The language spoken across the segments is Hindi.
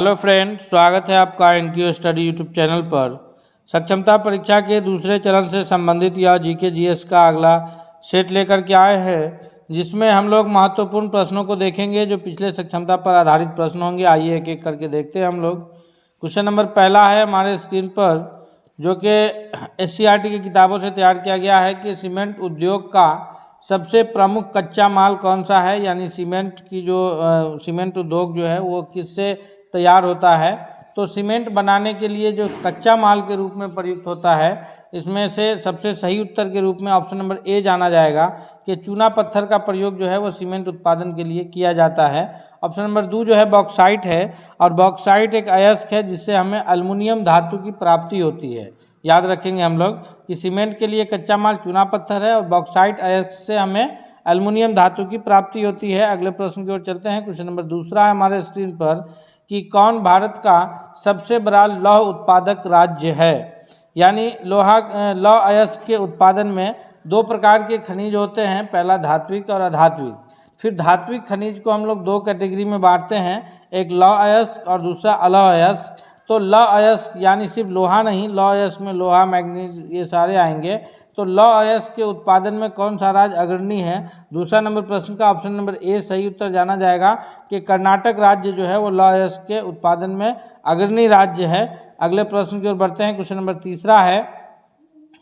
हेलो फ्रेंड, स्वागत है आपका एनक्यू स्टडी यूट्यूब चैनल पर। सक्षमता परीक्षा के दूसरे चरण से संबंधित यह जीके जीएस का अगला सेट लेकर के आए हैं, जिसमें हम लोग महत्वपूर्ण प्रश्नों को देखेंगे जो पिछले सक्षमता पर आधारित प्रश्न होंगे। आइए एक एक करके देखते हैं हम लोग। क्वेश्चन नंबर पहला है हमारे स्क्रीन पर, जो कि एससीईआरटी की किताबों से तैयार किया गया है कि सीमेंट उद्योग का सबसे प्रमुख कच्चा माल कौन सा है। यानी सीमेंट की जो सीमेंट उद्योग जो है वो किससे तैयार होता है। तो सीमेंट बनाने के लिए जो कच्चा माल के रूप में प्रयुक्त होता है, इसमें से सबसे सही उत्तर के रूप में ऑप्शन नंबर ए जाना जाएगा कि चूना पत्थर का प्रयोग जो है वो सीमेंट उत्पादन के लिए किया जाता है। ऑप्शन नंबर 2 जो है बॉक्साइट है, और बॉक्साइट एक अयस्क है जिससे हमें अल्युमिनियम धातु की प्राप्ति होती है। याद रखेंगे हम लोग कि सीमेंट के लिए कच्चा माल चूना पत्थर है और बॉक्साइट अयस्क से हमें अल्युमिनियम धातु की प्राप्ति होती है। अगले प्रश्न की ओर चलते हैं। क्वेश्चन नंबर दूसरा है हमारे स्क्रीन पर कि कौन भारत का सबसे बड़ा लौह उत्पादक राज्य है। यानी लौह अयस्क के उत्पादन में दो प्रकार के खनिज होते हैं, पहला धात्विक और अधात्विक। फिर धात्विक खनिज को हम लोग दो कैटेगरी में बांटते हैं, एक लौह अयस्क और दूसरा अलौह अयस्क। तो लौह अयस्क यानी सिर्फ लोहा नहीं, लौह अयस्क में लोहा, मैग्नीज ये सारे आएंगे। तो लौह अयस्क के उत्पादन में कौन सा राज्य अग्रणी है। दूसरा नंबर प्रश्न का ऑप्शन नंबर ए सही उत्तर जाना जाएगा कि कर्नाटक राज्य जो है वो लौह अयस्क के उत्पादन में अग्रणी राज्य है। अगले प्रश्न की ओर बढ़ते हैं। क्वेश्चन नंबर तीसरा है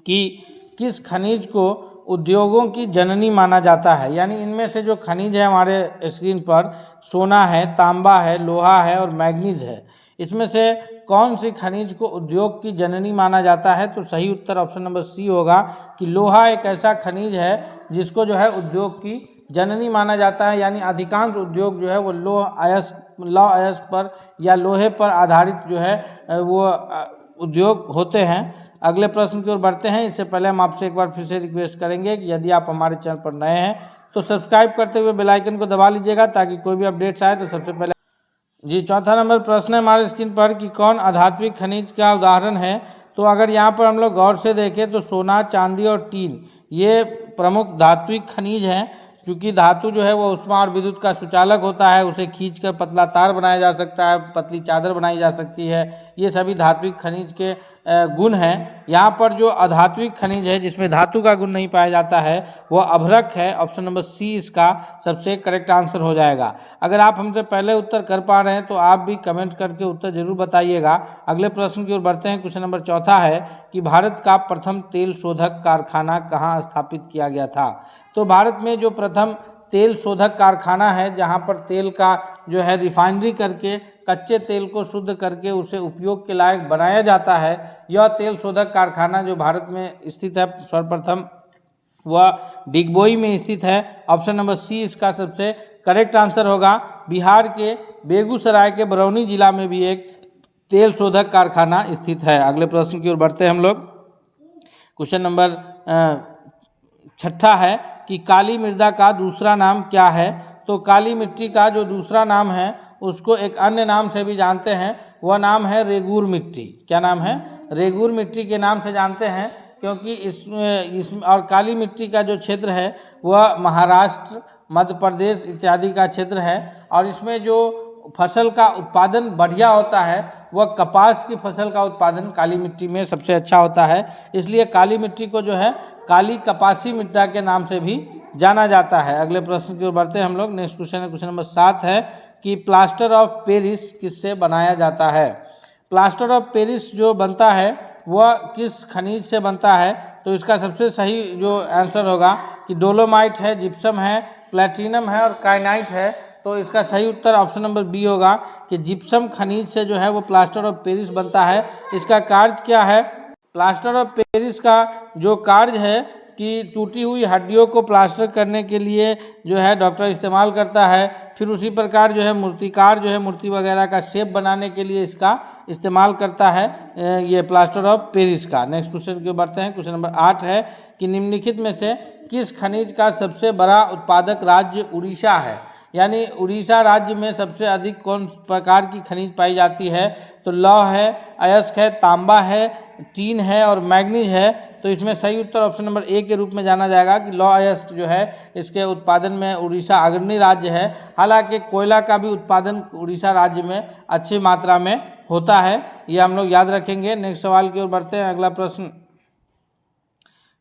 कि किस खनिज को उद्योगों की जननी माना जाता है। यानी इनमें से जो खनिज है हमारे स्क्रीन पर, सोना है, तांबा है, लोहा है और मैग्नीज है, इसमें से कौन सी खनिज को उद्योग की जननी माना जाता है। तो सही उत्तर ऑप्शन नंबर सी होगा कि लोहा एक ऐसा खनिज है जिसको जो है उद्योग की जननी माना जाता है। यानी अधिकांश उद्योग जो है वो लौह अयस्क पर या लोहे पर आधारित जो है वो उद्योग होते हैं। अगले प्रश्न की ओर बढ़ते हैं। इससे पहले हम आपसे एक बार फिर से रिक्वेस्ट करेंगे कि यदि आप हमारे चैनल पर नए हैं तो सब्सक्राइब करते हुए बेल आइकन को दबा लीजिएगा ताकि कोई भी अपडेट्स आए तो सबसे पहले जी। चौथा नंबर प्रश्न है हमारे स्क्रीन पर कि कौन अधात्विक खनिज का उदाहरण है। तो अगर यहाँ पर हम लोग गौर से देखें तो सोना, चांदी और टीन ये प्रमुख धात्विक खनिज हैं। क्योंकि धातु जो है वो ऊष्मा और विद्युत का सुचालक होता है, उसे खींचकर पतला तार बनाया जा सकता है, पतली चादर बनाई जा सकती है। ये सभी धात्विक खनिज के गुण हैं। यहाँ पर जो अधात्विक खनिज है जिसमें धातु का गुण नहीं पाया जाता है वो अभ्रक है। ऑप्शन नंबर सी इसका सबसे करेक्ट आंसर हो जाएगा। अगर आप हमसे पहले उत्तर कर पा रहे हैं तो आप भी कमेंट करके उत्तर जरूर बताइएगा। अगले प्रश्न की ओर बढ़ते हैं। क्वेश्चन नंबर चौथा है कि भारत का प्रथम तेल शोधक कारखाना कहाँ स्थापित किया गया था। तो भारत में जो प्रथम तेल शोधक कारखाना है, जहाँ पर तेल का जो है रिफाइनरी करके कच्चे तेल को शुद्ध करके उसे उपयोग के लायक बनाया जाता है, यह तेल शोधक कारखाना जो भारत में स्थित है सर्वप्रथम वह डिगबोई में स्थित है। ऑप्शन नंबर सी इसका सबसे करेक्ट आंसर होगा। बिहार के बेगूसराय के बरौनी जिला में भी एक तेल शोधक कारखाना स्थित है। अगले प्रश्न की ओर बढ़ते हैं हम लोग। क्वेश्चन नंबर छठा है कि काली मृदा का दूसरा नाम क्या है। तो काली मिट्टी का जो दूसरा नाम है उसको एक अन्य नाम से भी जानते हैं, वह नाम है रेगूर मिट्टी। क्या नाम है? रेगूर मिट्टी के नाम से जानते हैं, क्योंकि इस और काली मिट्टी का जो क्षेत्र है वह महाराष्ट्र, मध्य प्रदेश इत्यादि का क्षेत्र है। और इसमें जो फसल का उत्पादन बढ़िया होता है वह कपास की फसल का उत्पादन काली मिट्टी में सबसे अच्छा होता है। इसलिए काली मिट्टी को जो है काली कपासी मृदा के नाम से भी जाना जाता है। अगले प्रश्न की ओर बढ़ते हैं हम लोग। नेक्स्ट क्वेश्चन है क्वेश्चन नंबर 7 है कि प्लास्टर ऑफ पेरिस किससे बनाया जाता है। प्लास्टर ऑफ पेरिस जो बनता है वह किस खनिज से बनता है। तो इसका सबसे सही जो आंसर होगा कि डोलोमाइट है, जिप्सम है, प्लैटिनम है और काइनाइट है। तो इसका सही उत्तर ऑप्शन नंबर बी होगा कि जिप्सम खनिज से जो है वो प्लास्टर ऑफ पेरिस बनता है। इसका कार्य क्या है? प्लास्टर ऑफ पेरिस का जो कार्य है कि टूटी हुई हड्डियों को प्लास्टर करने के लिए जो है डॉक्टर इस्तेमाल करता है। फिर उसी प्रकार जो है मूर्तिकार जो है मूर्ति वगैरह का शेप बनाने के लिए इसका इस्तेमाल करता है ये प्लास्टर ऑफ पेरिस का। नेक्स्ट क्वेश्चन की बढ़ते हैं। क्वेश्चन नंबर 8 है कि निम्नलिखित में से किस खनिज का सबसे बड़ा उत्पादक राज्य उड़ीसा है। यानी उड़ीसा राज्य में सबसे अधिक कौन प्रकार की खनिज पाई जाती है। तो लौह है, अयस्क है, तांबा है टीन है और मैग्नीज है, तो इसमें सही उत्तर ऑप्शन नंबर ए के रूप में जाना जाएगा कि लौह अयस्क जो है इसके उत्पादन में उड़ीसा अग्रणी राज्य है। हालांकि कोयला का भी उत्पादन उड़ीसा राज्य में अच्छी मात्रा में होता है, ये हम लोग याद रखेंगे। नेक्स्ट सवाल की ओर बढ़ते हैं। अगला प्रश्न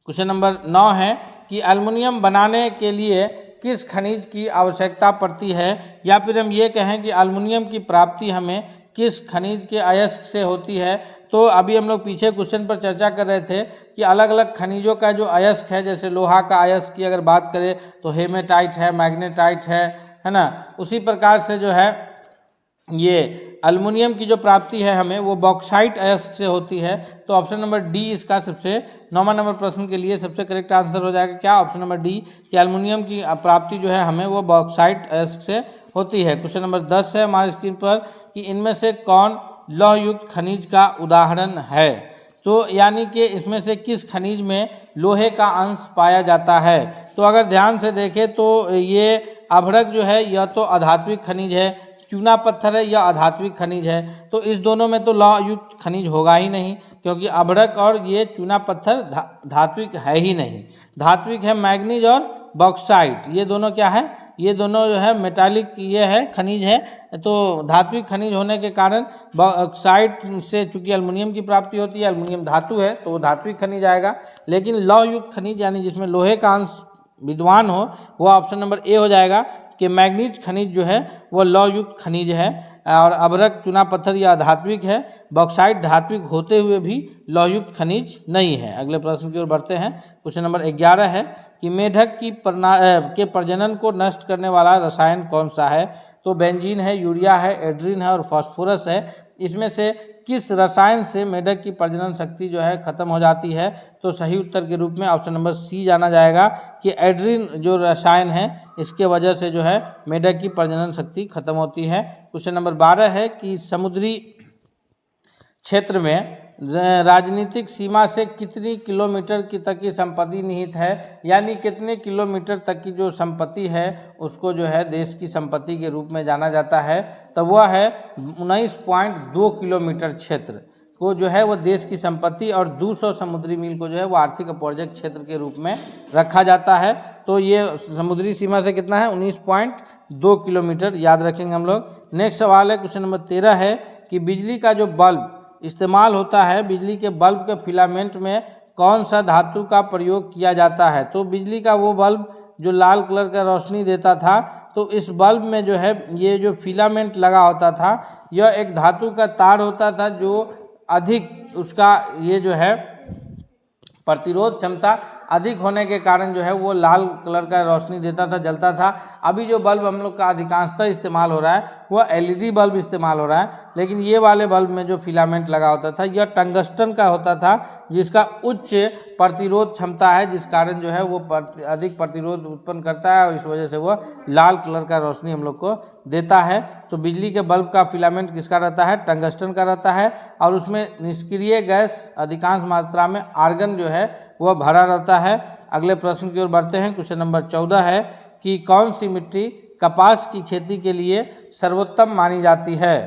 क्वेश्चन नंबर 9 है कि एल्युमिनियम बनाने के लिए किस खनिज की आवश्यकता पड़ती है, या फिर हम ये कहें कि एल्युमिनियम की प्राप्ति हमें किस खनिज के अयस्क से होती है। तो अभी हम लोग पीछे क्वेश्चन पर चर्चा कर रहे थे कि अलग अलग खनिजों का जो अयस्क है, जैसे लोहा का अयस्क की अगर बात करें तो हेमेटाइट है, मैग्नेटाइट है ना। उसी प्रकार से जो है ये एल्युमिनियम की जो प्राप्ति है हमें वो बॉक्साइट अयस्क से होती है। तो ऑप्शन नंबर डी इसका सबसे 9वां नंबर प्रश्न के लिए सबसे करेक्ट आंसर हो जाएगा। क्या? ऑप्शन नंबर डी कि एल्युमिनियम की प्राप्ति जो है हमें वो बॉक्साइट अयस्क से होती है। क्वेश्चन नंबर 10 है हमारी स्क्रीन पर कि इनमें से कौन लौह युक्त खनिज का उदाहरण है। तो यानी कि इसमें से किस खनिज में लोहे का अंश पाया जाता है। तो अगर ध्यान से देखें तो ये अभ्रक जो है यह तो अधात्विक खनिज है, चूना पत्थर है या अधात्विक खनिज है। तो इस दोनों में तो लौह युक्त खनिज होगा ही नहीं, क्योंकि अभ्रक और ये चूना पत्थर धात्विक है ही नहीं। धात्विक है मैग्नीज और बॉक्साइट, ये दोनों क्या है, ये दोनों जो है मेटालिक ये है खनिज है। तो धात्विक खनिज होने के कारण बॉक्साइट से चूंकि एल्युमिनियम की प्राप्ति होती है, एल्युमिनियम धातु है तो वो धात्विक खनिज आएगा। लेकिन लौह युक्त खनिज यानी जिसमें लोहे का अंश विद्वान हो वो ऑप्शन नंबर ए हो जाएगा कि मैग्नीज खनिज जो है वो लौह युक्त खनिज है। और अभ्रक चूना पत्थर या धात्विक है, बॉक्साइट धात्विक होते हुए भी लौह युक्त खनिज नहीं है। अगले प्रश्न की ओर बढ़ते हैं। क्वेश्चन नंबर 11 है कि मेढक के प्रजनन को नष्ट करने वाला रसायन कौन सा है। तो बेंजीन है, यूरिया है, एड्रीन है और फास्फोरस है। इसमें से किस रसायन से मेढक की प्रजनन शक्ति जो है खत्म हो जाती है। तो सही उत्तर के रूप में ऑप्शन नंबर सी जाना जाएगा कि एड्रीन जो रसायन है इसके वजह से जो है मेढक की प्रजनन शक्ति खत्म होती है। क्वेश्चन नंबर 12 है कि समुद्री क्षेत्र में राजनीतिक सीमा से कितनी किलोमीटर की तक की संपत्ति निहित है, यानी कितने किलोमीटर तक की जो संपत्ति है उसको जो है देश की संपत्ति के रूप में जाना जाता है। तो वह है 19.2 किलोमीटर क्षेत्र को जो है वो देश की संपत्ति और 200 समुद्री मील को जो है वो आर्थिक अपवर्जक क्षेत्र के रूप में रखा जाता है। तो ये समुद्री सीमा से कितना है 19.2 किलोमीटर, याद रखेंगे हम लोग। नेक्स्ट सवाल है क्वेश्चन नंबर 13 है कि बिजली का जो बल्ब इस्तेमाल होता है, बिजली के बल्ब के फिलामेंट में कौन सा धातु का प्रयोग किया जाता है। तो बिजली का वो बल्ब जो लाल कलर का रोशनी देता था, तो इस बल्ब में जो है ये जो फिलामेंट लगा होता था यह एक धातु का तार होता था जो अधिक उसका ये जो है प्रतिरोध क्षमता अधिक होने के कारण जो है वो लाल कलर का रोशनी देता था, जलता था। अभी जो बल्ब हम लोग का अधिकांशतः इस्तेमाल हो रहा है वह एलईडी बल्ब इस्तेमाल हो रहा है, लेकिन ये वाले बल्ब में जो फिलामेंट लगा होता था यह टंगस्टन का होता था जिसका उच्च प्रतिरोध क्षमता है, जिस कारण जो है वो अधिक प्रतिरोध उत्पन्न करता है और इस वजह से वो लाल कलर का रोशनी हम लोग को देता है। तो बिजली के बल्ब का फिलामेंट किसका रहता है, टंगस्टन का रहता है और उसमें निष्क्रिय गैस अधिकांश मात्रा में आर्गन जो है वह भरा रहता है। अगले प्रश्न की ओर बढ़ते हैं। क्वेश्चन नंबर 14 है कि कौन सी मिट्टी कपास की खेती के लिए सर्वोत्तम मानी जाती है।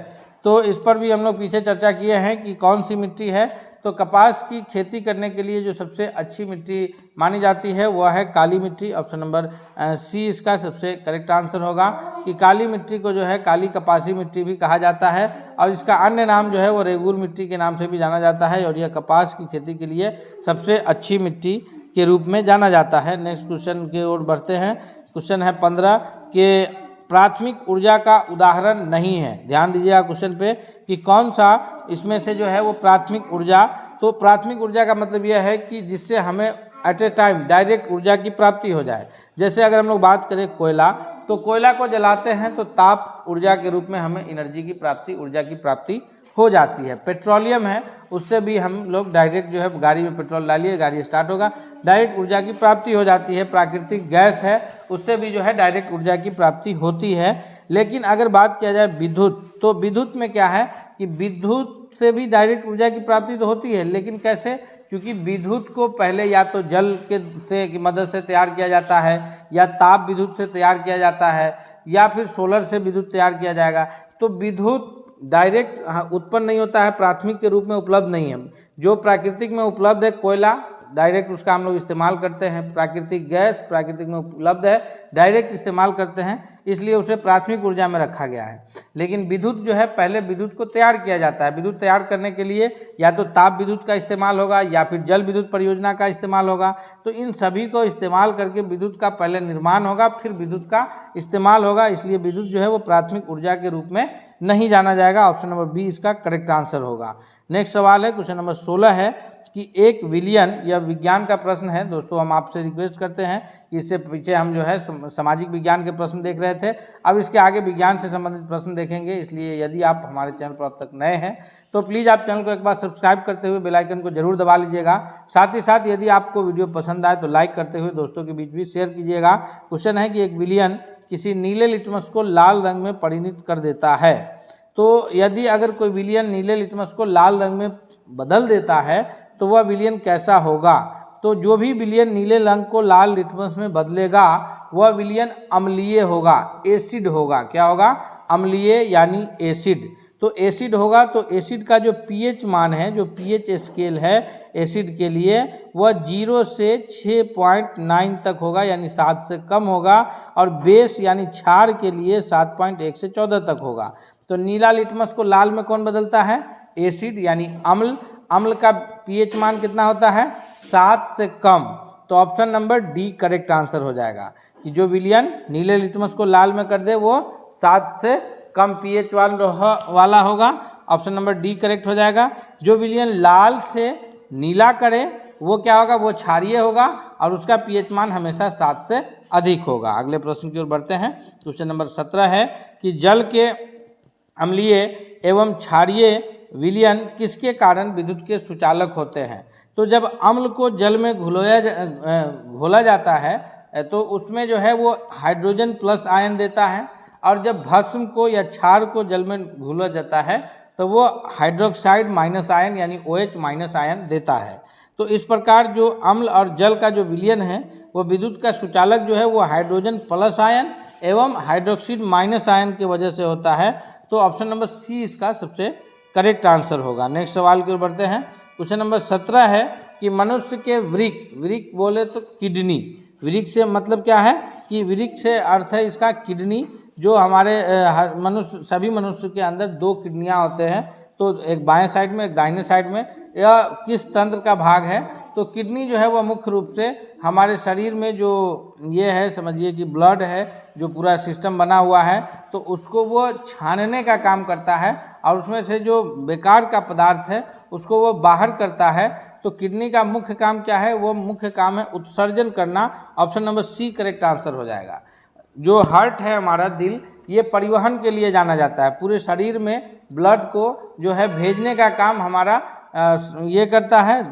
तो इस पर भी हम लोग पीछे चर्चा किए हैं कि कौन सी मिट्टी है। तो कपास की खेती करने के लिए जो सबसे अच्छी मिट्टी मानी जाती है वह है काली मिट्टी। ऑप्शन नंबर सी इसका सबसे करेक्ट आंसर होगा कि काली मिट्टी को जो है काली कपासी मिट्टी भी कहा जाता है और इसका अन्य नाम जो है वो रेगुर मिट्टी के नाम से भी जाना जाता है और यह कपास की खेती के लिए सबसे अच्छी मिट्टी के रूप में जाना जाता है। नेक्स्ट क्वेश्चन की ओर बढ़ते हैं। क्वेश्चन है 15 के प्राथमिक ऊर्जा का उदाहरण नहीं है। ध्यान दीजिएगा क्वेश्चन पे कि कौन सा इसमें से जो है वो प्राथमिक ऊर्जा। तो प्राथमिक ऊर्जा का मतलब यह है कि जिससे हमें एट ए टाइम डायरेक्ट ऊर्जा की प्राप्ति हो जाए। जैसे अगर हम लोग बात करें कोयला, तो कोयला को जलाते हैं तो ताप ऊर्जा के रूप में हमें एनर्जी की प्राप्ति, ऊर्जा की प्राप्ति हो जाती है। पेट्रोलियम है, उससे भी हम लोग डायरेक्ट जो है गाड़ी में पेट्रोल डालिए गाड़ी स्टार्ट होगा, डायरेक्ट ऊर्जा की प्राप्ति हो जाती है। प्राकृतिक गैस है, उससे भी जो है डायरेक्ट ऊर्जा की प्राप्ति होती है। लेकिन अगर बात किया जाए विद्युत, तो विद्युत में क्या है कि विद्युत से भी डायरेक्ट ऊर्जा की प्राप्ति तो होती है, लेकिन कैसे, क्योंकि विद्युत को पहले या तो जल के की मदद से तैयार किया जाता है या ताप विद्युत से तैयार किया जाता है या फिर सोलर से विद्युत तैयार किया जाएगा। तो विद्युत डायरेक्ट उत्पन्न नहीं होता है, प्राथमिक के रूप में उपलब्ध नहीं है। जो प्राकृतिक में उपलब्ध है कोयला, डायरेक्ट उसका हम लोग इस्तेमाल करते हैं। प्राकृतिक गैस प्राकृतिक में उपलब्ध है, डायरेक्ट इस्तेमाल करते हैं, इसलिए उसे प्राथमिक ऊर्जा में रखा गया है। लेकिन विद्युत जो है, पहले विद्युत को तैयार किया जाता है। विद्युत तैयार करने के लिए या तो ताप विद्युत का इस्तेमाल होगा या फिर जल विद्युत परियोजना का इस्तेमाल होगा। तो इन सभी को इस्तेमाल करके विद्युत का पहले निर्माण होगा, फिर विद्युत का इस्तेमाल होगा। इसलिए विद्युत जो है वो प्राथमिक ऊर्जा के रूप में नहीं जाना जाएगा। ऑप्शन नंबर बी इसका करेक्ट आंसर होगा। नेक्स्ट सवाल है, क्वेश्चन नंबर 16 है कि एक विलियन, यह विज्ञान का प्रश्न है दोस्तों। हम आपसे रिक्वेस्ट करते हैं कि इससे पीछे हम जो है सामाजिक विज्ञान के प्रश्न देख रहे थे, अब इसके आगे विज्ञान से संबंधित प्रश्न देखेंगे। इसलिए यदि आप हमारे चैनल पर अब तक नए हैं तो प्लीज़ आप चैनल को एक बार सब्सक्राइब करते हुए बेल आइकन को जरूर दबा लीजिएगा। साथ ही साथ यदि आपको वीडियो पसंद आए तो लाइक करते हुए दोस्तों के बीच भी शेयर कीजिएगा। क्वेश्चन है कि एक विलियन किसी नीले लिटमस को लाल रंग में परिणित कर देता है। तो यदि अगर कोई विलियन नीले लिटमस को लाल रंग में बदल देता है तो वह विलियन कैसा होगा? तो जो भी विलियन नीले रंग को लाल लिटमस में बदलेगा वह विलियन अम्लीय होगा, एसिड होगा। क्या होगा? अम्लीय यानी एसिड। तो एसिड होगा तो एसिड का जो पीएच मान है, जो पीएच स्केल है एसिड के लिए, वह 0 से 6.9 तक होगा, यानी 7 से कम होगा। और बेस यानी क्षार के लिए 7.1 से 14 तक होगा। तो नीला लिटमस को लाल में कौन बदलता है? एसिड यानी अम्ल। अम्ल का पीएच मान कितना होता है? 7 से कम। तो option number D correct answer हो जाएगा कि जो विलियन नीले लिटमस को लाल में कर दे वो 7 से कम पीएच वाला होगा। ऑप्शन नंबर डी करेक्ट हो जाएगा। जो विलियन लाल से नीला करे वो क्या होगा? वो क्षारीय होगा और उसका पीएच मान हमेशा 7 से अधिक होगा। अगले प्रश्न की ओर बढ़ते हैं। क्वेश्चन नंबर 17 है कि जल के अम्लीय एवं क्षारीय विलयन किसके कारण विद्युत के सुचालक होते हैं? तो जब अम्ल को जल में घोला जाता है तो उसमें जो है वो हाइड्रोजन प्लस आयन देता है, और जब भस्म को या क्षार को जल में घोला जाता है तो वो हाइड्रोक्साइड माइनस आयन यानी OH माइनस आयन देता है। तो इस प्रकार जो अम्ल और जल का जो विलयन है वो विद्युत का सुचालक जो है वो हाइड्रोजन प्लस आयन एवं हाइड्रोक्साइड माइनस आयन की वजह से होता है। तो ऑप्शन नंबर सी इसका सबसे करेक्ट आंसर होगा। नेक्स्ट सवाल की ओर बढ़ते हैं। क्वेश्चन नंबर 17 है कि मनुष्य के वृक्क बोले तो किडनी, वृक्क से मतलब क्या है कि वृक्क से अर्थ है इसका किडनी। जो हमारे सभी मनुष्य के अंदर 2 किडनियां होते हैं, तो एक बाएं साइड में एक दाहिने साइड में। यह किस तंत्र का भाग है? तो किडनी जो है वह मुख्य रूप से हमारे शरीर में जो ये है, समझिए कि ब्लड है जो पूरा सिस्टम बना हुआ है, तो उसको वो छानने का काम करता है और उसमें से जो बेकार का पदार्थ है उसको वो बाहर करता है। तो किडनी का मुख्य काम क्या है? वो मुख्य काम है उत्सर्जन करना। Option number C correct answer हो जाएगा। जो हार्ट है हमारा दिल, ये परिवहन के लिए जाना जाता है। पूरे शरीर में ब्लड को जो है भेजने का काम हमारा ये करता है,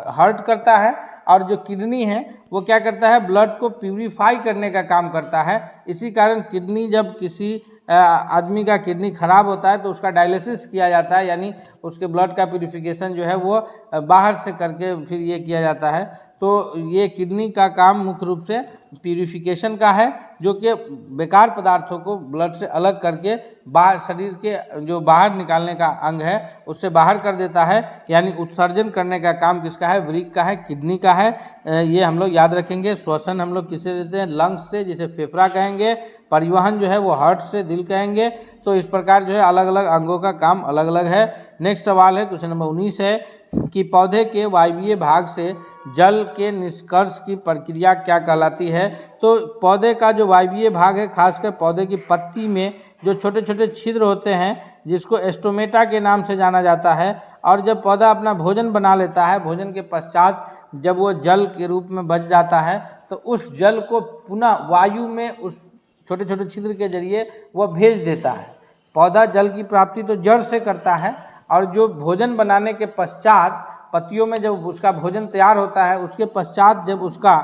हार्ट करता है। और जो किडनी है वो क्या करता है? ब्लड को प्यूरिफाई करने का काम करता है। इसी कारण किडनी, जब किसी आदमी का किडनी खराब होता है तो उसका डायलिसिस किया जाता है, यानी उसके ब्लड का प्यूरिफिकेशन जो है वो बाहर से करके फिर ये किया जाता है। तो ये किडनी का काम मुख्य रूप से प्यूरिफिकेशन का है, जो कि बेकार पदार्थों को ब्लड से अलग करके बाहर शरीर के जो बाहर निकालने का अंग है उससे बाहर कर देता है। यानी उत्सर्जन करने का काम किसका है? वृक्क का है, किडनी का है। ये हम लोग याद रखेंगे। श्वसन हम लोग किसे देते हैं? लंग्स से, जिसे फेफड़ा कहेंगे। परिवहन जो है वो हार्ट से, दिल कहेंगे। तो इस प्रकार जो है अलग अलग अंगों का काम अलग अलग है। नेक्स्ट सवाल है, क्वेश्चन नंबर 19 है कि पौधे के वायवीय भाग से जल के निष्कर्ष की प्रक्रिया क्या कहलाती है? तो पौधे का जो वायवीय भाग है, खासकर पौधे की पत्ती में जो छोटे छोटे छिद्र होते हैं जिसको एस्टोमेटा के नाम से जाना जाता है, और जब पौधा अपना भोजन बना लेता है, भोजन के पश्चात जब वो जल के रूप में बच जाता है तो उस जल को पुनः वायु में उस छोटे छोटे छिद्र के जरिए वह भेज देता है। पौधा जल की प्राप्ति तो जड़ से करता है, और जो भोजन बनाने के पश्चात पत्तियों में जब उसका भोजन तैयार होता है उसके पश्चात जब उसका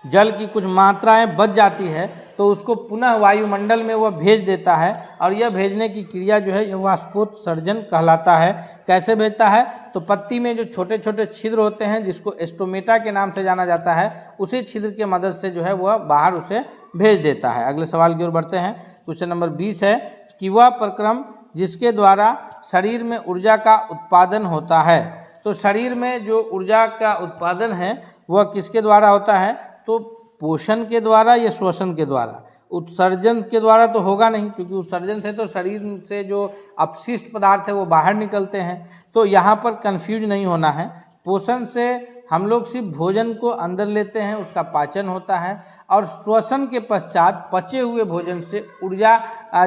जल की कुछ मात्राएं बच जाती है तो उसको पुनः वायुमंडल में वह भेज देता है। और यह भेजने की क्रिया जो है यह वाष्पोत्सर्जन कहलाता है। कैसे भेजता है? तो पत्ती में जो छोटे छोटे छिद्र होते हैं जिसको एस्टोमेटा के नाम से जाना जाता है, उसी छिद्र के मदद से जो है वह बाहर उसे भेज देता है। अगले सवाल की ओर बढ़ते हैं। क्वेश्चन नंबर 20 है कि वह प्रक्रम जिसके द्वारा शरीर में ऊर्जा का उत्पादन होता है। तो शरीर में जो ऊर्जा का उत्पादन है वह किसके द्वारा होता है? तो पोषण के द्वारा या श्वसन के द्वारा? उत्सर्जन के द्वारा तो होगा नहीं, क्योंकि उत्सर्जन से तो शरीर से जो अपशिष्ट पदार्थ है वो बाहर निकलते हैं। तो यहाँ पर कंफ्यूज नहीं होना है। पोषण से हम लोग सिर्फ भोजन को अंदर लेते हैं, उसका पाचन होता है, और श्वसन के पश्चात पचे हुए भोजन से ऊर्जा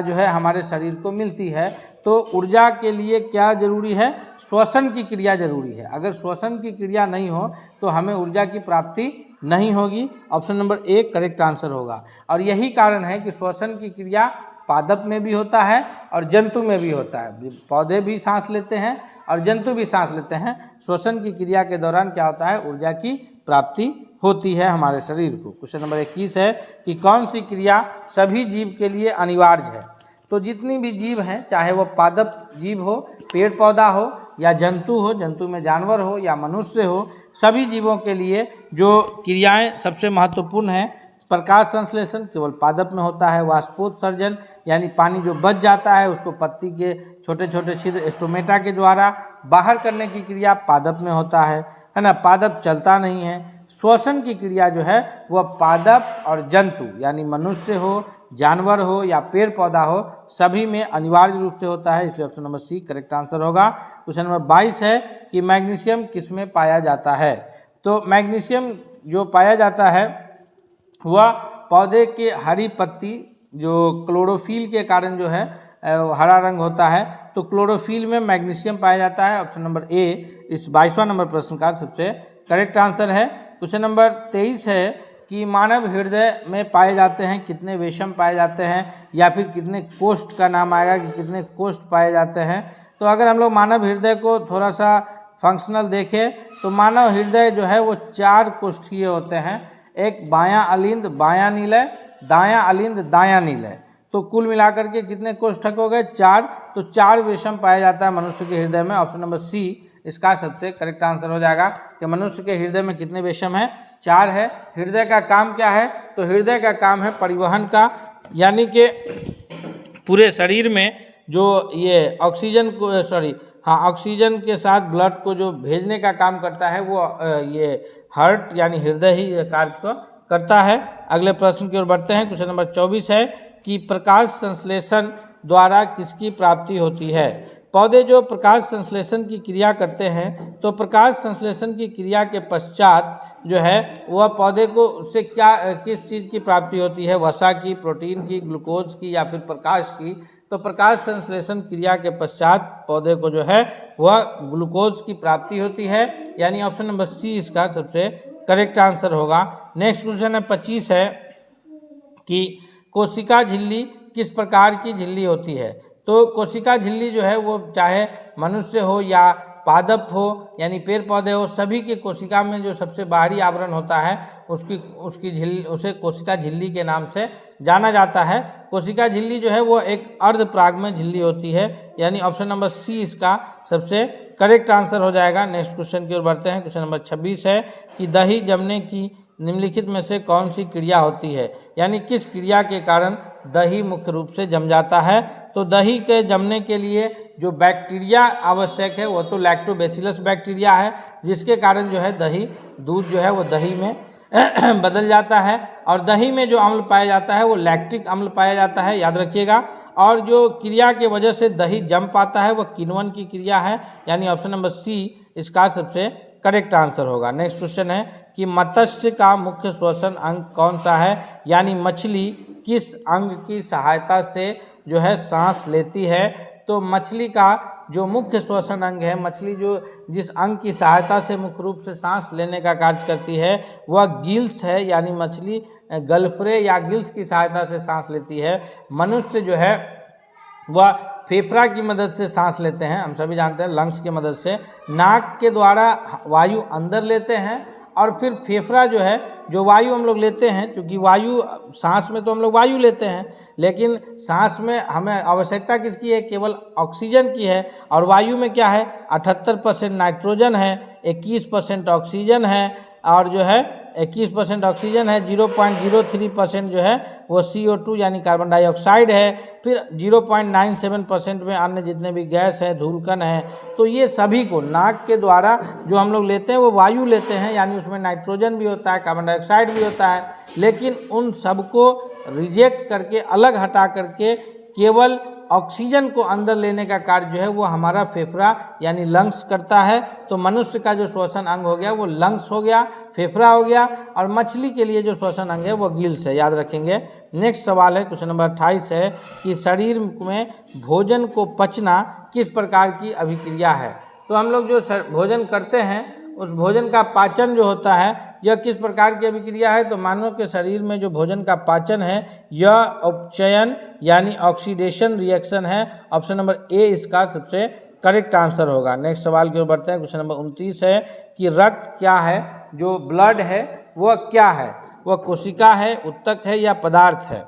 जो है हमारे शरीर को मिलती है। तो ऊर्जा के लिए क्या जरूरी है? श्वसन की क्रिया जरूरी है। अगर श्वसन की क्रिया नहीं हो तो हमें ऊर्जा की प्राप्ति नहीं होगी। Option number A correct answer होगा। और यही कारण है कि श्वसन की क्रिया पादप में भी होता है और जंतु में भी होता है। पौधे भी सांस लेते हैं और जंतु भी सांस लेते हैं। श्वसन की क्रिया के दौरान क्या होता है? ऊर्जा की प्राप्ति होती है हमारे शरीर को। क्वेश्चन नंबर 21 है कि कौन सी क्रिया सभी जीव के लिए अनिवार्य है? तो जितनी भी जीव हैं, चाहे वो पादप जीव हो, पेड़ पौधा हो या जंतु हो, जंतु में जानवर हो या मनुष्य हो, सभी जीवों के लिए जो क्रियाएं सबसे महत्वपूर्ण हैं, प्रकाश संश्लेषण केवल पादप में होता है। वाष्पोत्सर्जन यानी पानी जो बच जाता है उसको पत्ती के छोटे छोटे छिद्र स्टोमेटा के द्वारा बाहर करने की क्रिया पादप में होता है ना? पादप चलता नहीं है। श्वसन की क्रिया जो है वह पादप और जंतु यानी मनुष्य हो, जानवर हो या पेड़ पौधा हो, सभी में अनिवार्य रूप से होता है। इसलिए option number C correct answer होगा। क्वेश्चन नंबर 22 है कि मैग्नीशियम किस में पाया जाता है? तो मैग्नीशियम जो पाया जाता है वह पौधे के हरी पत्ती जो क्लोरोफिल के कारण जो है हरा रंग होता है, तो क्लोरोफिल में मैग्नीशियम पाया जाता है। ऑप्शन नंबर ए इस 22वां नंबर प्रश्न का सबसे करेक्ट आंसर है। क्वेश्चन नंबर 23 है कि मानव हृदय में पाए जाते हैं कितने वेशम पाए जाते हैं, या फिर कितने कोष्ठ का नाम आएगा कि कितने कोष्ठ पाए जाते हैं। तो अगर हम लोग मानव हृदय को थोड़ा सा फंक्शनल देखें तो मानव हृदय जो है वो 4 कोष्ठीय होते हैं। एक बायां अलिंद बायां निलय, दायां अलिंद दायां निलय। तो कुल मिलाकर के कितने कोष्ठक हो गए? 4। तो 4 वेशम पाया जाता है मनुष्य के हृदय में। ऑप्शन नंबर सी इसका सबसे करेक्ट आंसर हो जाएगा कि मनुष्य के हृदय में कितने वेशम है? 4 है। हृदय का काम क्या है? तो हृदय का काम है परिवहन का, यानी कि पूरे शरीर में जो ये ऑक्सीजन को ऑक्सीजन के साथ ब्लड को जो भेजने का काम करता है वो ये हार्ट यानी हृदय ही कार्य को करता है। अगले प्रश्न की ओर बढ़ते हैं। क्वेश्चन नंबर 24 है कि प्रकाश संश्लेषण द्वारा किसकी प्राप्ति होती है? पौधे जो प्रकाश संश्लेषण की क्रिया करते हैं, तो प्रकाश संश्लेषण की क्रिया के पश्चात जो है वह पौधे को उससे किस चीज़ की प्राप्ति होती है? वसा की, प्रोटीन की, ग्लूकोज की या फिर प्रकाश की? तो प्रकाश संश्लेषण क्रिया के पश्चात पौधे को जो है वह ग्लूकोज की प्राप्ति होती है, यानी ऑप्शन नंबर सी इसका सबसे करेक्ट आंसर होगा। नेक्स्ट क्वेश्चन है 25 है कि कोशिका झिल्ली किस प्रकार की झिल्ली होती है? तो कोशिका झिल्ली जो है वो चाहे मनुष्य हो या पादप हो यानी पेड़ पौधे हो, सभी के कोशिका में जो सबसे बाहरी आवरण होता है उसकी झिल्ली, उसे कोशिका झिल्ली के नाम से जाना जाता है। कोशिका झिल्ली जो है वो एक अर्धपरागमय झिल्ली होती है, यानी ऑप्शन नंबर सी इसका सबसे करेक्ट आंसर हो जाएगा। नेक्स्ट क्वेश्चन की ओर बढ़ते हैं। क्वेश्चन नंबर 26 है कि दही जमने की निम्नलिखित में से कौन सी क्रिया होती है? यानी किस क्रिया के कारण दही मुख्य रूप से जम जाता है? तो दही के जमने के लिए जो बैक्टीरिया आवश्यक है वो तो लैक्टोबैसिलस बैक्टीरिया है, जिसके कारण जो है दही दूध जो है वो दही में बदल जाता है। और दही में जो अम्ल पाया जाता है वो लैक्टिक अम्ल पाया जाता है, याद रखिएगा। और जो क्रिया के वजह से दही जम पाता है वह किण्वन की क्रिया है, यानी ऑप्शन नंबर सी इसका सबसे करेक्ट आंसर होगा। नेक्स्ट क्वेश्चन है कि मत्स्य का मुख्य श्वसन अंग कौन सा है? यानी मछली किस अंग की सहायता से जो है सांस लेती है? तो मछली का जो मुख्य श्वसन अंग है, मछली जो जिस अंग की सहायता से मुख्य रूप से सांस लेने का कार्य करती है वह गिल्स है, यानी मछली गलफरे या गिल्स की सहायता से सांस लेती है। मनुष्य जो है वह फेफड़ा की मदद से सांस लेते हैं, हम सभी जानते हैं, लंग्स की मदद से। नाक के द्वारा वायु अंदर लेते हैं और फिर फेफड़ा जो है जो वायु हम लोग लेते हैं, क्योंकि वायु सांस में तो हम लोग वायु लेते हैं, लेकिन सांस में हमें आवश्यकता किसकी है? केवल ऑक्सीजन की है। और वायु में क्या है? 78% नाइट्रोजन है, 21% ऑक्सीजन है और जो है 21% ऑक्सीजन है, 0.03% जो है वो CO2 यानी कार्बन डाइऑक्साइड है, फिर 0.97% में अन्य जितने भी गैस है, धूलकण है। तो ये सभी को नाक के द्वारा जो हम लोग लेते हैं वो वायु लेते हैं, यानी उसमें नाइट्रोजन भी होता है, कार्बन डाइऑक्साइड भी होता है, लेकिन उन सबको रिजेक्ट करके, अलग हटा करके केवल ऑक्सीजन को अंदर लेने का कार्य जो है वो हमारा फेफड़ा यानी लंग्स करता है। तो मनुष्य का जो श्वसन अंग हो गया वो लंग्स हो गया, फेफड़ा हो गया, और मछली के लिए जो श्वसन अंग है वो गिल्स है, याद रखेंगे। नेक्स्ट सवाल है, क्वेश्चन नंबर 28 है कि शरीर में भोजन को पचना किस प्रकार की अभिक्रिया है। तो हम लोग जो भोजन करते हैं उस भोजन का पाचन जो होता है यह किस प्रकार की अभिक्रिया है। तो मानव के शरीर में जो भोजन का पाचन है यह अपचयन यानी ऑक्सीडेशन रिएक्शन है। ऑप्शन नंबर ए इसका सबसे करेक्ट आंसर होगा। नेक्स्ट सवाल की ओर बढ़ते हैं। क्वेश्चन नंबर 29 है कि रक्त क्या है, जो ब्लड है वह क्या है, वह कोशिका है, उत्तक है या पदार्थ है।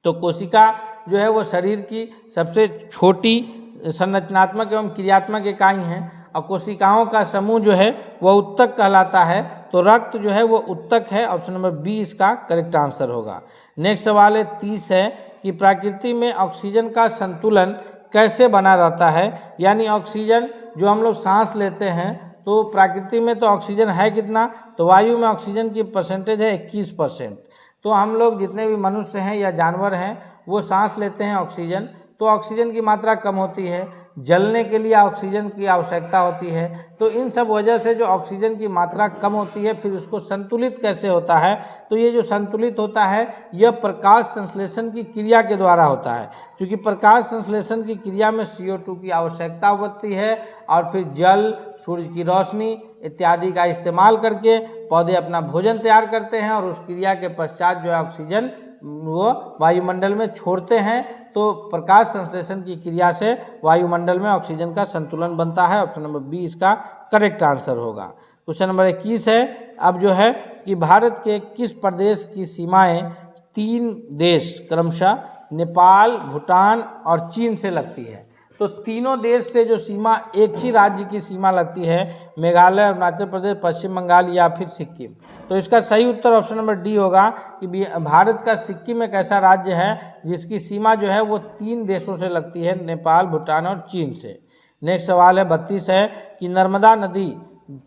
तो कोशिका जो है वो शरीर की सबसे छोटी संरचनात्मक एवं क्रियात्मक इकाई है, और कोशिकाओं का समूह जो है वह उत्तक कहलाता है। तो रक्त जो है वो उत्तक है। ऑप्शन नंबर बी इसका करेक्ट आंसर होगा। नेक्स्ट सवाल है 30 है कि प्रकृति में ऑक्सीजन का संतुलन कैसे बना रहता है। यानी ऑक्सीजन जो हम लोग सांस लेते हैं, तो प्रकृति में तो ऑक्सीजन है कितना, तो वायु में ऑक्सीजन की परसेंटेज है 21%। तो हम लोग जितने भी मनुष्य हैं या जानवर हैं वो सांस लेते हैं ऑक्सीजन, तो ऑक्सीजन की मात्रा कम होती है, जलने के लिए ऑक्सीजन की आवश्यकता होती है। तो इन सब वजह से जो ऑक्सीजन की मात्रा कम होती है, फिर उसको संतुलित कैसे होता है। तो ये जो संतुलित होता है यह प्रकाश संश्लेषण की क्रिया के द्वारा होता है, क्योंकि प्रकाश संश्लेषण की क्रिया में CO2 की आवश्यकता होती है, और फिर जल, सूर्य की रोशनी इत्यादि का इस्तेमाल करके पौधे अपना भोजन तैयार करते हैं, और उस क्रिया के पश्चात जो है ऑक्सीजन वो वायुमंडल में छोड़ते हैं। तो प्रकाश संश्लेषण की क्रिया से वायुमंडल में ऑक्सीजन का संतुलन बनता है। ऑप्शन नंबर बी इसका करेक्ट आंसर होगा। क्वेश्चन नंबर 21 है अब जो है कि भारत के किस प्रदेश की सीमाएं 3 देश क्रमशः नेपाल, भूटान और चीन से लगती है। तो तीनों देश से जो सीमा एक ही राज्य की सीमा लगती है, मेघालय, अरुणाचल प्रदेश, पश्चिम बंगाल या फिर सिक्किम। तो इसका सही उत्तर ऑप्शन नंबर डी होगा कि भारत का सिक्किम एक ऐसा राज्य है जिसकी सीमा जो है वो 3 देशों से लगती है, नेपाल, भूटान और चीन से। नेक्स्ट सवाल है 32 है कि नर्मदा नदी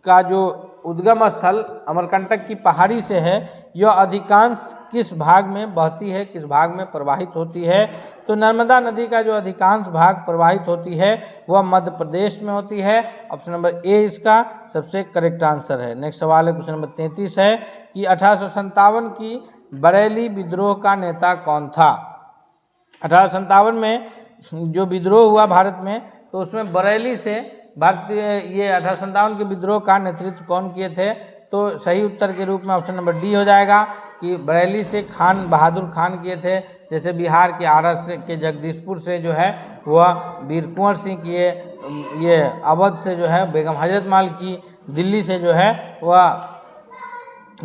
का जो उद्गम स्थल अमरकंटक की पहाड़ी से है, यह अधिकांश किस भाग में बहती है, किस भाग में प्रवाहित होती है। तो नर्मदा नदी का जो अधिकांश भाग प्रवाहित होती है वह मध्य प्रदेश में होती है। ऑप्शन नंबर ए इसका सबसे करेक्ट आंसर है। नेक्स्ट सवाल है क्वेश्चन नंबर 33 है कि 1857 की बरेली विद्रोह का नेता कौन था। 1857 में जो विद्रोह हुआ भारत में, तो उसमें बरेली से भारतीय ये 1857 के विद्रोह का नेतृत्व कौन किए थे। तो सही उत्तर के रूप में ऑप्शन नंबर डी हो जाएगा कि बरेली से खान बहादुर खान किए थे। जैसे बिहार के आरा से के जगदीशपुर से जो है वह वीर कुंवर सिंह किए, ये अवध से जो है बेगम हजरत महल की, दिल्ली से जो है वह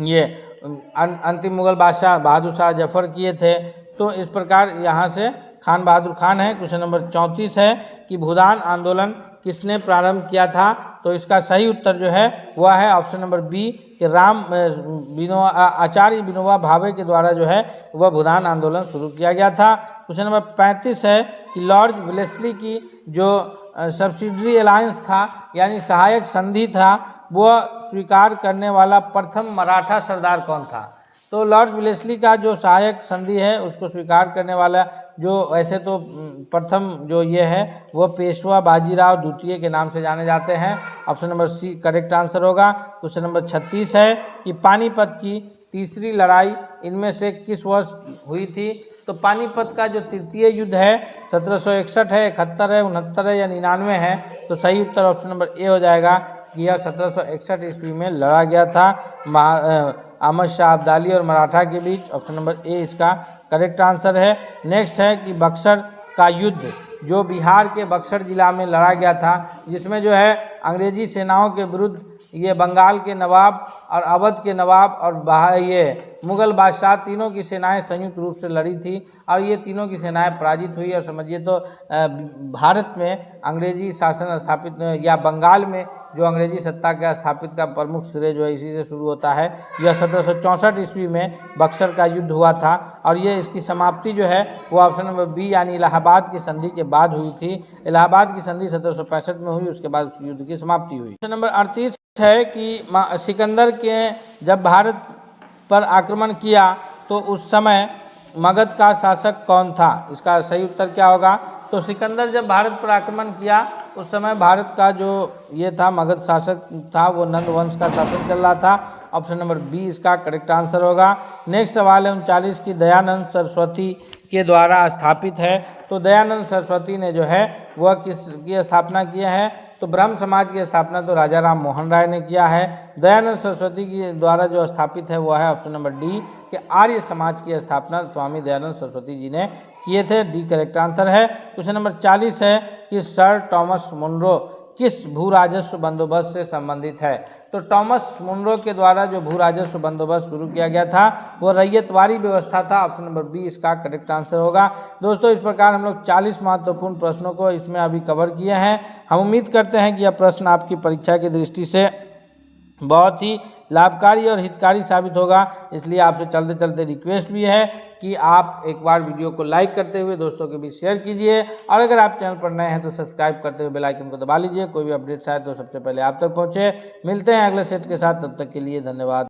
ये अंतिम मुगल बादशाह बहादुर शाह जफर किए थे। तो इस प्रकार यहाँ से खान बहादुर खान है। क्वेश्चन नंबर 34 है कि भूदान आंदोलन किसने प्रारंभ किया था। तो इसका सही उत्तर जो है वह है ऑप्शन नंबर बी कि आचार्य विनोबा भावे के द्वारा जो है वह भूदान आंदोलन शुरू किया गया था। क्वेश्चन नंबर 35 है कि लॉर्ड वेलेस्ली की जो सब्सिडरी अलायंस था यानी सहायक संधि था, वह स्वीकार करने वाला प्रथम मराठा सरदार कौन था। तो लॉर्ड वेलेस्ली का जो सहायक संधि है उसको स्वीकार करने वाला जो वैसे तो प्रथम जो ये है वो पेशवा बाजीराव द्वितीय के नाम से जाने जाते हैं। Option number C correct answer होगा। क्वेश्चन नंबर 36 है कि पानीपत की तीसरी लड़ाई इनमें से किस वर्ष हुई थी। तो पानीपत का जो तृतीय युद्ध है 1761 है, 71 है, 69 है या 99 है। तो सही उत्तर ऑप्शन नंबर ए हो जाएगा कि यह 1761 ईस्वी में लड़ा गया था अहमद शाह अब्दाली और मराठा के बीच। ऑप्शन नंबर ए इसका करेक्ट आंसर है। नेक्स्ट है कि बक्सर का युद्ध जो बिहार के बक्सर जिला में लड़ा गया था, जिसमें जो है अंग्रेजी सेनाओं के विरुद्ध ये बंगाल के नवाब और अवध के नवाब और ये मुगल बादशाह तीनों की सेनाएं संयुक्त रूप से लड़ी थी और ये तीनों की सेनाएं पराजित हुई। और समझिए तो भारत में अंग्रेजी शासन स्थापित या बंगाल में जो अंग्रेजी सत्ता के स्थापित का प्रमुख श्रेय जो है इसी से शुरू होता है। यह 1764 ईस्वी में बक्सर का युद्ध हुआ था और ये इसकी समाप्ति जो है वो ऑप्शन नंबर बी यानी इलाहाबाद की संधि के बाद हुई थी। इलाहाबाद की संधि 1765 में हुई, उसके बाद उस युद्ध की समाप्ति हुई। क्वेश्चन नंबर 38 है कि सिकंदर के जब भारत पर आक्रमण किया तो उस समय मगध का शासक कौन था? इसका सही उत्तर क्या होगा? तो सिकंदर जब भारत पर आक्रमण किया उस समय भारत का जो ये था मगध शासक था वो नंद वंश का शासन चल रहा था। ऑप्शन नंबर बी इसका करेक्ट आंसर होगा। नेक्स्ट सवाल है 39 की दयानंद सरस्वती के द्वारा स्थापित है। तो दयानंद सरस्वती ने जो है वह किसकी स्थापना किया है? तो ब्रह्म समाज की स्थापना तो राजा राम मोहन राय ने किया है। दयानंद सरस्वती के द्वारा जो स्थापित है वह है ऑप्शन नंबर डी कि आर्य समाज की स्थापना स्वामी दयानंद सरस्वती जी ने किए थे। डी करेक्ट आंसर है। क्वेश्चन नंबर 40 है कि सर टॉमस मुनरो किस भू राजस्व बंदोबस्त से संबंधित है? तो टॉमस मुनरो के द्वारा जो भू राजस्व बंदोबस्त शुरू किया गया था वो रैयतवारी व्यवस्था था। ऑप्शन नंबर बी इसका करेक्ट आंसर होगा। दोस्तों इस प्रकार हम लोग 40 महत्वपूर्ण प्रश्नों को इसमें अभी कवर किए हैं। हम उम्मीद करते हैं कि यह प्रश्न आपकी परीक्षा की दृष्टि से बहुत ही लाभकारी और हितकारी साबित होगा। इसलिए आपसे चलते चलते रिक्वेस्ट भी है कि आप एक बार वीडियो को लाइक करते हुए दोस्तों के बीच शेयर कीजिए और अगर आप चैनल पर नए हैं तो सब्सक्राइब करते हुए बेल आइकन को दबा लीजिए। कोई भी अपडेट्स आए तो सबसे पहले आप तक पहुंचे। मिलते हैं अगले सेट के साथ, तब तक के लिए धन्यवाद।